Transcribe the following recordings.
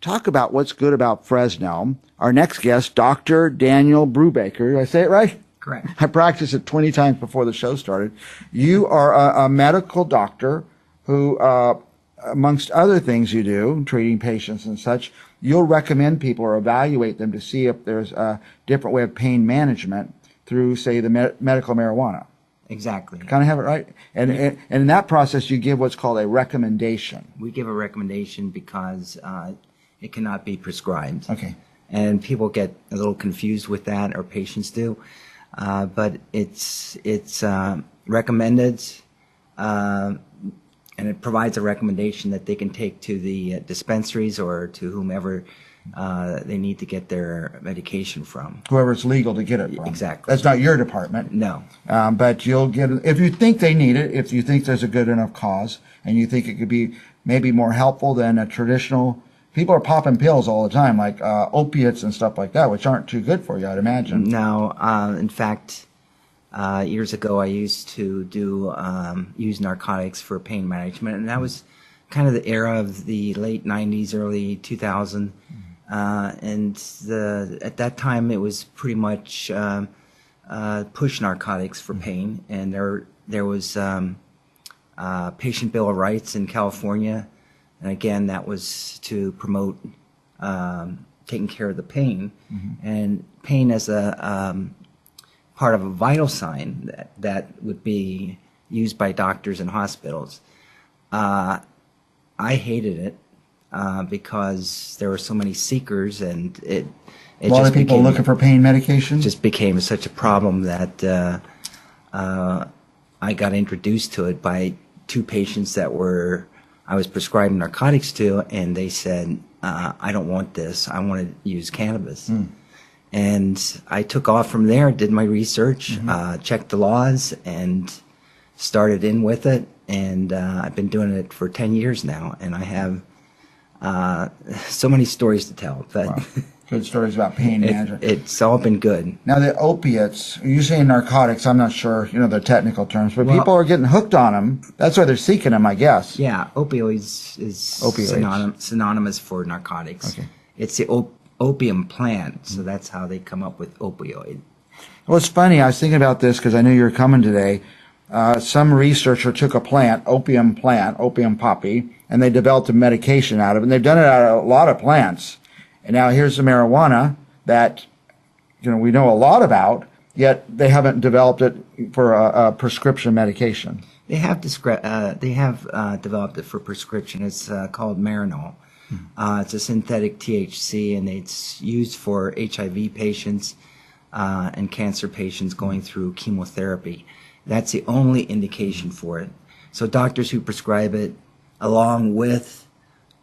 talk about what's good about Fresno. Our next guest, Dr. Daniel Brubaker. Did I say it right? Correct. I practiced it 20 times before the show started. You are a medical doctor who, amongst other things you do, treating patients and such, you'll recommend people or evaluate them to see if there's a different way of pain management through, say, the medical marijuana. Exactly. Kind of have it right? And in that process, you give what's called a recommendation. We give a recommendation because it cannot be prescribed. Okay. And people get a little confused with that, or patients do. But it's recommended, and it provides a recommendation that they can take to the dispensaries or to whomever they need to get their medication from. Whoever it's legal to get it from. Exactly. That's not your department. No. But you'll get it if you think they need it, if you think there's a good enough cause, and you think it could be maybe more helpful than a traditional. People are popping pills all the time, like opiates and stuff like that, which aren't too good for you, I'd imagine. No. In fact, years ago I used to use narcotics for pain management, and that was kind of the era of the late 90s, early 2000s. And at that time, it was pretty much push narcotics for pain, and there was patient bill of rights in California, and again that was to promote taking care of the pain, and pain as a part of a vital sign that would be used by doctors and hospitals. I hated it. Because there were so many seekers, and it a lot of people looking for pain medication. Just became such a problem that I got introduced to it by two patients that I was prescribing narcotics to, and they said, "I don't want this. I want to use cannabis." And I took off from there, did my research, checked the laws, and started in with it. And I've been doing it for 10 years now, and I have so many stories to tell, but wow. Good stories about pain management. It's all been good. Now the opiates, you say narcotics, I'm not sure, the technical terms, but people are getting hooked on them. That's why they're seeking them, I guess. Yeah, opioids is synonymous for narcotics. Okay. It's the opium plant, so that's how they come up with opioid. Well, it's funny, I was thinking about this because I knew you were coming today. Some researcher took a plant, opium poppy, and they developed a medication out of it. And they've done it out of a lot of plants. And now here's the marijuana that we know a lot about, yet they haven't developed it for a prescription medication. They have developed it for prescription. It's called Marinol. It's a synthetic THC, and it's used for HIV patients and cancer patients going through chemotherapy. That's the only indication for it. So doctors who prescribe it along with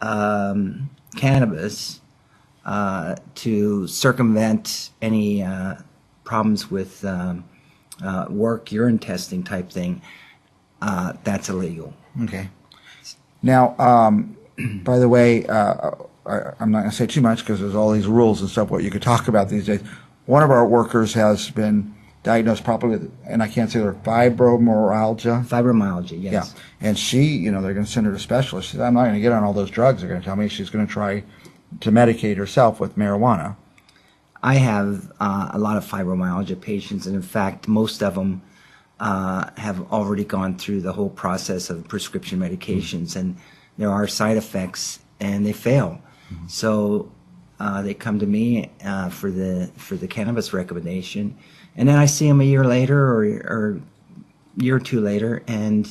cannabis to circumvent any problems with urine testing type thing, that's illegal. Okay. Now, by the way, I'm not going to say too much because there's all these rules and stuff what you could talk about these days. One of our workers has been diagnosed probably with, and I can't say her, fibromyalgia. Fibromyalgia, yes. Yeah. And she, they're going to send her to specialists. She said, I'm not going to get on all those drugs. They're going to tell me she's going to try to medicate herself with marijuana. I have a lot of fibromyalgia patients, and in fact, most of them have already gone through the whole process of prescription medications, and there are side effects, and they fail. So they come to me for the cannabis recommendation. And then I see them a year later or year or two later, and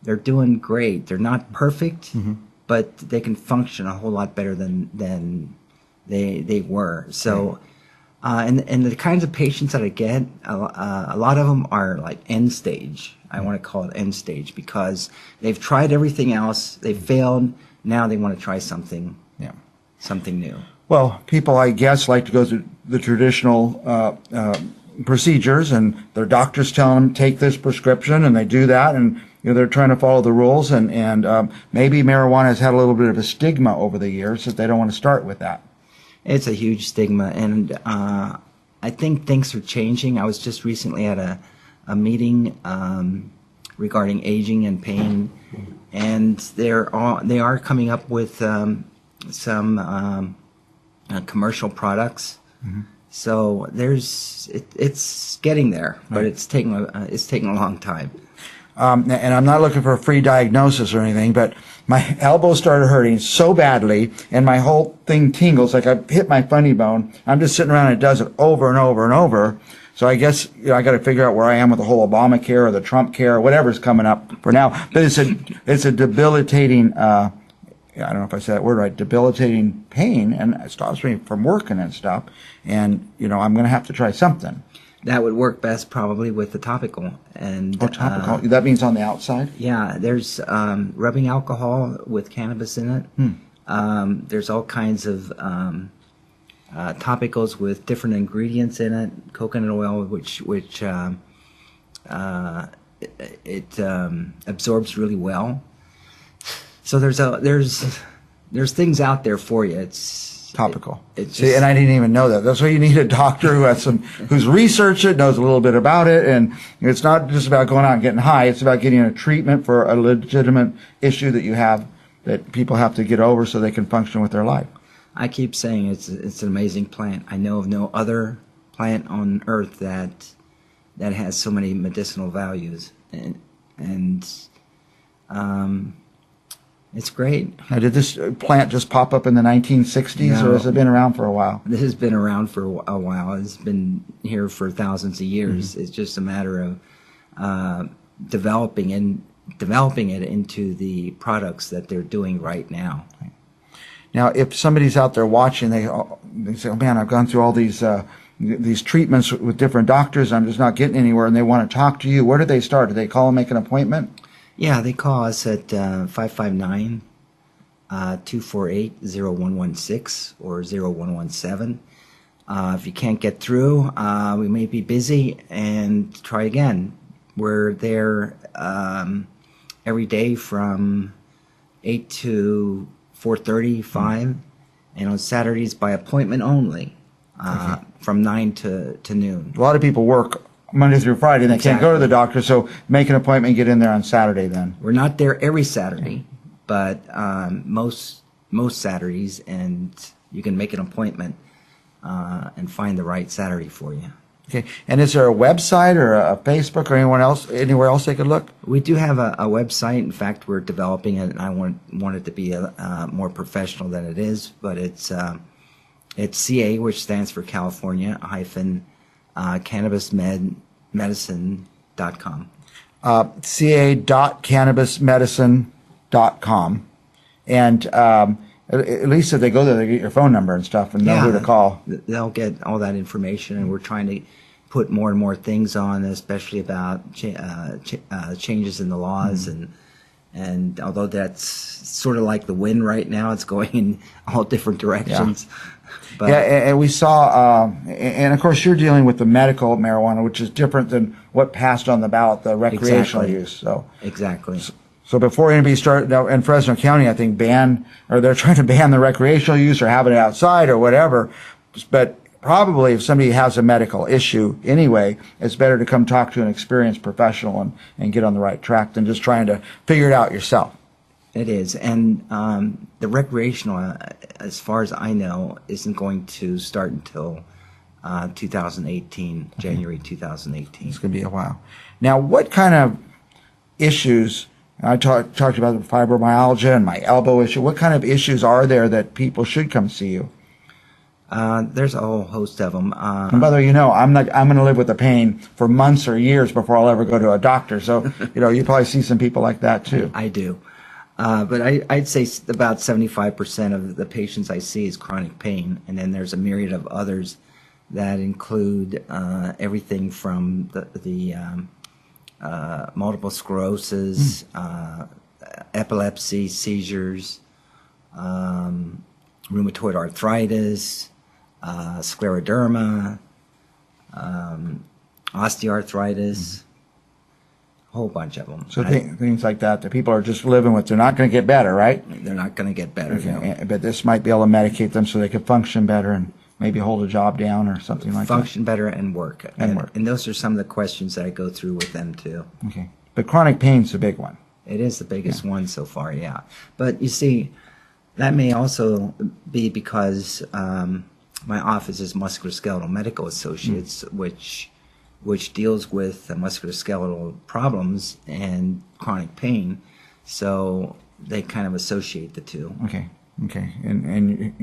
they're doing great. They're not perfect, but they can function a whole lot better than they were. So, and the kinds of patients that I get, a lot of them are like end stage. I want to call it end stage because they've tried everything else, they've failed. Now they want to try something new. Well, people, I guess, like to go through the traditional procedures, and their doctors tell them take this prescription, and they do that, and they're trying to follow the rules, and maybe marijuana has had a little bit of a stigma over the years that they don't want to start with that. It's a huge stigma, and I think things are changing. I was just recently at a meeting regarding aging and pain, and they are coming up with some commercial products. So it's getting there, but Right. it's taking a long time. And I'm not looking for a free diagnosis or anything, but my elbow started hurting so badly, and my whole thing tingles like I hit my funny bone. I'm just sitting around and it does it over and over and over. So I guess I got to figure out where I am with the whole Obamacare or the Trump care or whatever's coming up for now. But it's a debilitating. I don't know if I said that word right. Debilitating pain, and it stops me from working and stuff. And I'm going to have to try something. That would work best probably with the topical. And Topical. That means on the outside. yeah, there's rubbing alcohol with cannabis in it. There's all kinds of topicals with different ingredients in it. Coconut oil, which absorbs really well. So there's things out there for you. It's Topical. It's See, and I didn't even know that. That's why you need a doctor who's researched it, knows a little bit about it, and it's not just about going out and getting high. It's about getting a treatment for a legitimate issue that you have that people have to get over so they can function with their life. I keep saying it's an amazing plant. I know of no other plant on earth that has so many medicinal values, and it's great. Now, did this plant just pop up in the 1960s, or has it been around for a while? This has been around for a while. It's been here for thousands of years. It's just a matter of developing it into the products that they're doing right now. Now, if somebody's out there watching, they say, "Oh man, I've gone through all these treatments with different doctors. I'm just not getting anywhere," and they want to talk to you. Where do they start? Do they call and make an appointment? Yeah, they call us at 559-248-0116 or 0117. If you can't get through, we may be busy, and try again. We're there every day from 8 to 4:30, 5, and on Saturdays by appointment only, from 9 to noon. A lot of people work Monday through Friday, and they can't go to the doctor, so make an appointment and get in there on Saturday then. We're not there every Saturday, but most Saturdays, and you can make an appointment and find the right Saturday for you. Okay. And is there a website or a Facebook or anywhere else they could look? We do have a website. In fact, we're developing it, and I want it to be more professional than it is. But it's CA, which stands for California cannabismedicine.com. ca.cannabismedicine.com. And at least if they go there, they get your phone number and stuff and know who to call. They'll get all that information, and we're trying to put more and more things on, especially about changes in the laws. And although that's sort of like the wind right now, it's going in all different directions. Yeah. But and we saw, and of course you're dealing with the medical marijuana, which is different than what passed on the ballot, the recreational use. So exactly. So before anybody started, now in Fresno County, I think they're trying to ban the recreational use or having it outside or whatever. But probably if somebody has a medical issue anyway, it's better to come talk to an experienced professional and get on the right track than just trying to figure it out yourself. It is. And the recreational, as far as I know, isn't going to start until 2018, January 2018. It's going to be a while. Now, what kind of issues, I talked about the fibromyalgia and my elbow issue, what kind of issues are there that people should come see you? There's a whole host of them. And by the way, I'm going to live with the pain for months or years before I'll ever go to a doctor. So, you probably see some people like that too. I do. But I'd say about 75% of the patients I see is chronic pain, and then there's a myriad of others that include everything from the multiple sclerosis, epilepsy, seizures, rheumatoid arthritis, scleroderma, osteoarthritis. Whole bunch of them. So things like that people are just living with. They're not going to get better, right? They're not going to get better. Okay. But this might be able to medicate them so they can function better and maybe hold a job down or something like that. Function better and work. And those are some of the questions that I go through with them too. Okay. But chronic pain's the big one. It is the biggest one so far, yeah. But you see, That may also be because my office is Muscular Skeletal Medical Associates, which deals with musculoskeletal problems and chronic pain. So they kind of associate the two. Okay. Okay. And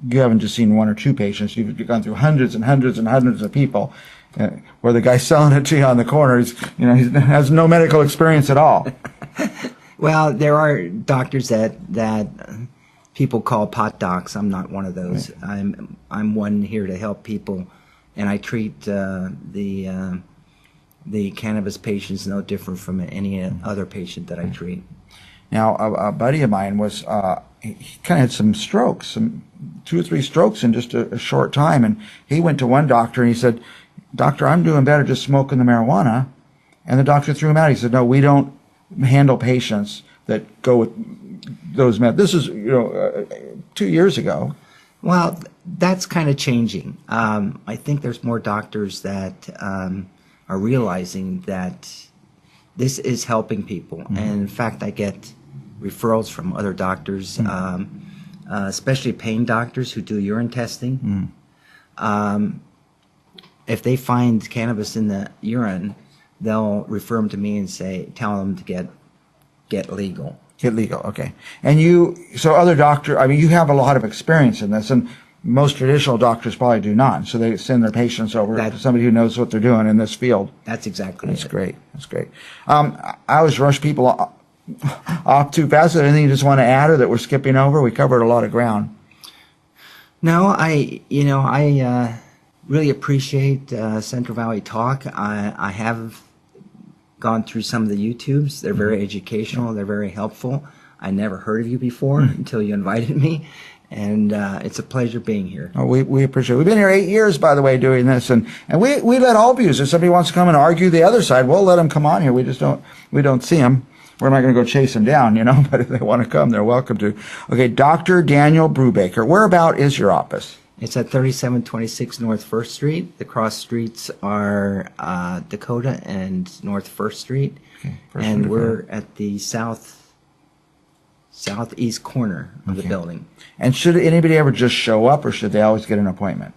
you haven't just seen one or two patients. You've gone through hundreds and hundreds and hundreds of people where the guy selling it to you on the corner, he has no medical experience at all. Well, there are doctors that people call pot docs. I'm not one of those. Right. I'm one here to help people, and I treat the cannabis patients no different from any other patient that I treat. Now, a buddy of mine was he kind of had some strokes, 2 or 3 strokes in just a short time, and he went to one doctor and he said, "Doctor, I'm doing better just smoking the marijuana," and the doctor threw him out. He said, "No, we don't handle patients that go with those meds." This is 2 years ago. Well, that's kind of changing. I think there's more doctors that are realizing that this is helping people. Mm-hmm. And in fact, I get referrals from other doctors, especially pain doctors who do urine testing. Mm-hmm. If they find cannabis in the urine, they'll refer them to me and tell them to get legal. Get legal, okay. And so other doctor, I mean, you have a lot of experience in this, and most traditional doctors probably do not. So they send their patients over to somebody who knows what they're doing in this field. That's exactly That's great. That's great. I always rush people off too fast. Is there anything you just want to add or that we're skipping over? We covered a lot of ground. No, I really appreciate Central Valley Talk. I have gone through some of the YouTubes. They're very educational. They're very helpful. I never heard of you before until you invited me, and it's a pleasure being here. Oh, we appreciate it. We've been here 8 years, by the way, doing this, and we let all views. If somebody wants to come and argue the other side, we'll let them come on here. We don't see them. We're not going to go chase them down, but if they want to come, they're welcome to. Okay, Dr. Daniel Brubaker. Whereabout is your office? It's at 3726 North 1st Street. The cross streets are Dakota and North 1st Street. Okay, and we're at the southeast corner of the building. And should anybody ever just show up, or should they always get an appointment?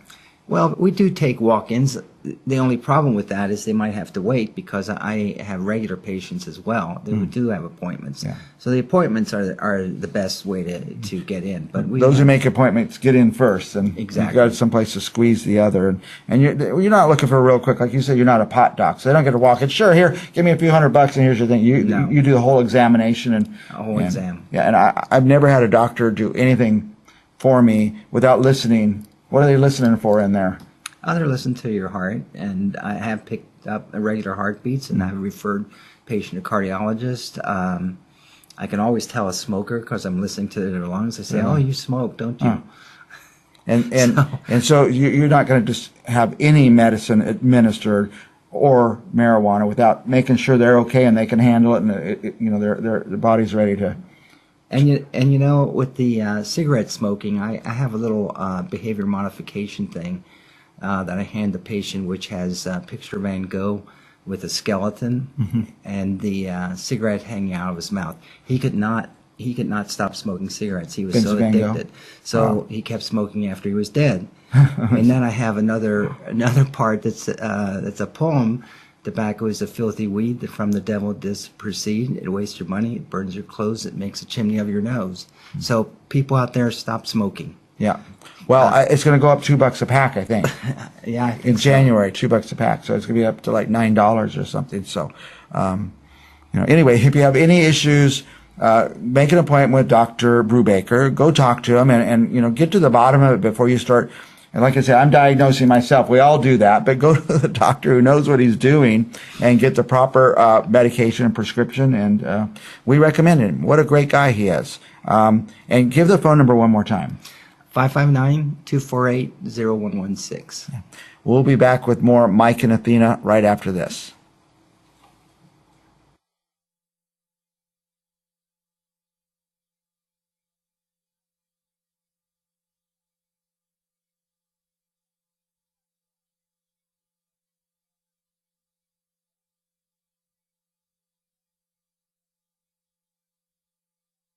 Well, we do take walk-ins. The only problem with that is they might have to wait because I have regular patients as well. They do have appointments. Yeah. So the appointments are the best way to get in. But those who make appointments get in first, and exactly. You've got someplace to squeeze the other. And you're not looking for a real quick, like you said, you're not a pot doc, so they don't get to walk in. Sure, here, give me a few $100 and here's your thing. You do the whole examination and a whole exam. Yeah, and I've never had a doctor do anything for me without listening. What are they listening for in there? They're listening to your heart, and I have picked up irregular heartbeats, and I've referred patient to cardiologist. I can always tell a smoker because I'm listening to their lungs. I say, "Oh, you smoke, don't you?" And so you're not going to just have any medicine administered or marijuana without making sure they're okay and they can handle it, and their body's ready to. And with the cigarette smoking, I have a little behavior modification thing that I hand the patient, which has a picture of Van Gogh with a skeleton and the cigarette hanging out of his mouth. He could not stop smoking cigarettes. He was so addicted. So he kept smoking after he was dead. And then I have another part that's a poem. Tobacco is a filthy weed that from the devil does proceed. It wastes your money, it burns your clothes, it makes a chimney of your nose. So people out there, stop smoking. Yeah. Well, it's going to go up $2 a pack, I think. Yeah, I think in January, $2 a pack. So it's going to be up to like $9 or something. So, anyway, if you have any issues, make an appointment with Dr. Brubaker. Go talk to him and get to the bottom of it before you start. And like I said, I'm diagnosing myself. We all do that, but go to the doctor who knows what he's doing and get the proper medication and prescription. And we recommend him. What a great guy he is. And give the phone number one more time. 559-248-0116. We'll be back with more Mike and Athena right after this.